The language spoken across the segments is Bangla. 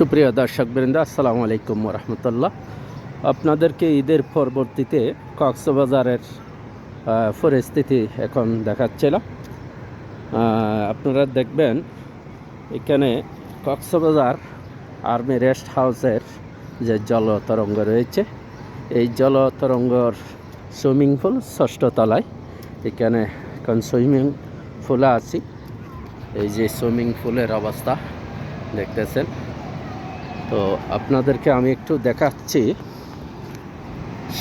সুপ্রিয় দর্শকবৃন্দ, আসসালামু আলাইকুম রহমতুল্লাহ। আপনাদেরকে ঈদের পরবর্তীতে কক্সবাজারের পরিস্থিতি এখন দেখাচ্ছিলাম। আপনারা দেখবেন এখানে কক্সবাজার আর্মি রেস্ট হাউসের যে জলতরঙ্গ রয়েছে, এই জলতরঙ্গর সুইমিং পুল ৬ষ্ঠ তলায়। এখানে এখন সুইমিং পুলে আছি। এই যে সুইমিং পুলের অবস্থা দেখতেছেন। তো আপনাদেরকে আমি একটু দেখাচ্ছি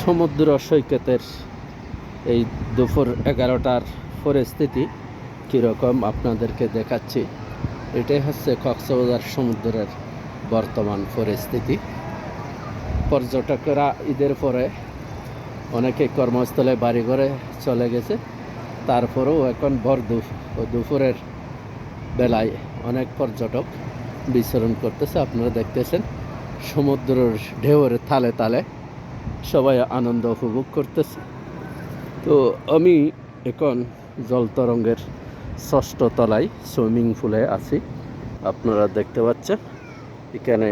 সমুদ্র সৈকতের এই দুপুর 11টার পরিস্থিতি কীরকম আপনাদেরকে দেখাচ্ছি। এটাই হচ্ছে কক্সবাজার সমুদ্রের বর্তমান পরিস্থিতি। পর্যটকরা ঈদের পরে অনেকে কর্মস্থলে বাড়িঘরে চলে গেছে, তারপরেও এখন দুপুরের বেলায় অনেক পর্যটক বিচরণ করতেছে। আপনারা দেখতেছেন সমুদ্রের ঢেউয়ের তালে তালে সবাই আনন্দ উপভোগ করতেছে। তো আমি এখন জলতরঙ্গের ৬ষ্ঠ তলায় সুইমিং পুলে আছি। আপনারা দেখতে পাচ্ছেন এখানে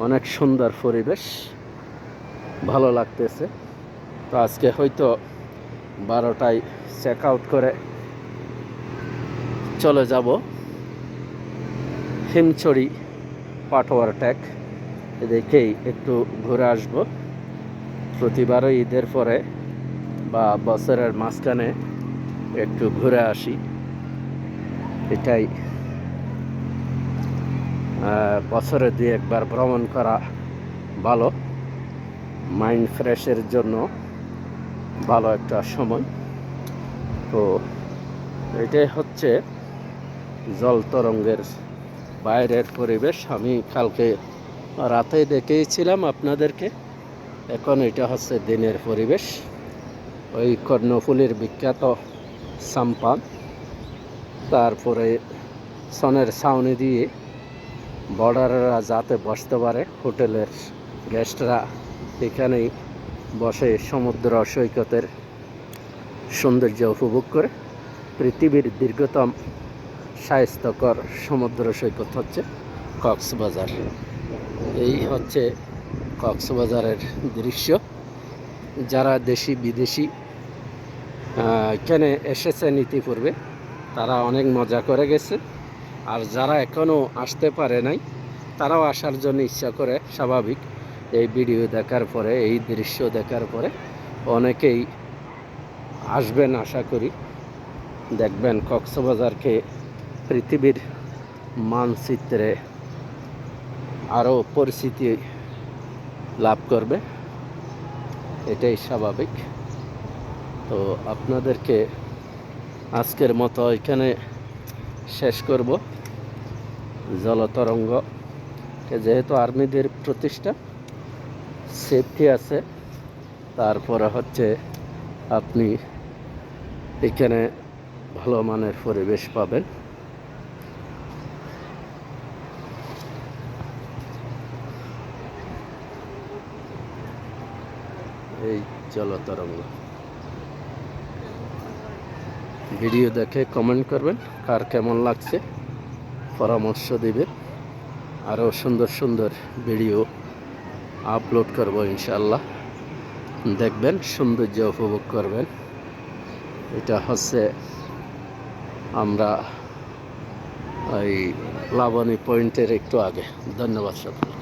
অনেক সুন্দর পরিবেশ, ভালো লাগতেছে। তো আজকে হয়তো 12টায় চেক আউট করে চলে যাব হিমছড়ি পাটোয়ার ট্যাক, দেখেই একটু ঘুরে আসব। প্রতিবারই ঈদের পরে বা বছরের মাঝখানে একটু ঘুরে আসি, এটাই বছরে 2-1বার ভ্রমণ করা ভালো, মাইন্ড ফ্রেশের জন্য ভালো একটা সময়। তো এটাই হচ্ছে জলতরঙ্গের বাইরের পরিবেশ। আমি কালকে রাতে দেখেছিলাম আপনাদেরকে, এখন এটা হচ্ছে দিনের পরিবেশ। ওই কর্ণফুলীর বিখ্যাত সাম্পান, তারপরে সনের ছাউনি দিয়ে বর্ডাররা যাতে বসতে পারে, হোটেলের গেস্টরা এখানেই বসে সমুদ্র সৈকতের সৌন্দর্য উপভোগ করে। পৃথিবীর দীর্ঘতম স্বাস্থ্যকর সমুদ্র সৈকত হচ্ছে কক্সবাজার। এই হচ্ছে কক্সবাজারের দৃশ্য। যারা দেশি বিদেশি এখানে এসেছেন ইতিপূর্বে, তারা অনেক মজা করে গেছে। আর যারা এখনও আসতে পারে নাই, তারাও আসার জন্য ইচ্ছা করে। স্বাভাবিক, এই ভিডিও দেখার পরে, এই দৃশ্য দেখার পরে অনেকেই আসবেন আশা করি। দেখবেন কক্সবাজারকে পৃথিবীর মানচিত্রে আরও পরিচিতি লাভ করবে, এটাই স্বাভাবিক। তো আপনাদেরকে আজকের মতো এখানে শেষ করব। জলতরঙ্গ যেহেতু আর্মিদের প্রতিষ্ঠা, সেফটি আছে, তারপরে হচ্ছে আপনি এখানে ভালো মানের পরিবেশ পাবেন। এই জলতরঙ্গ ভিডিও দেখে কমেন্ট করবেন, কার কেমন লাগছে পরামর্শ দিবেন। আরও সুন্দর সুন্দর ভিডিও আপলোড করব ইনশাআল্লাহ, দেখবেন, সৌন্দর্য উপভোগ করবেন। এটা হচ্ছে আমরা এই লাবণী পয়েন্টের একটু আগে। ধন্যবাদ সকলকে।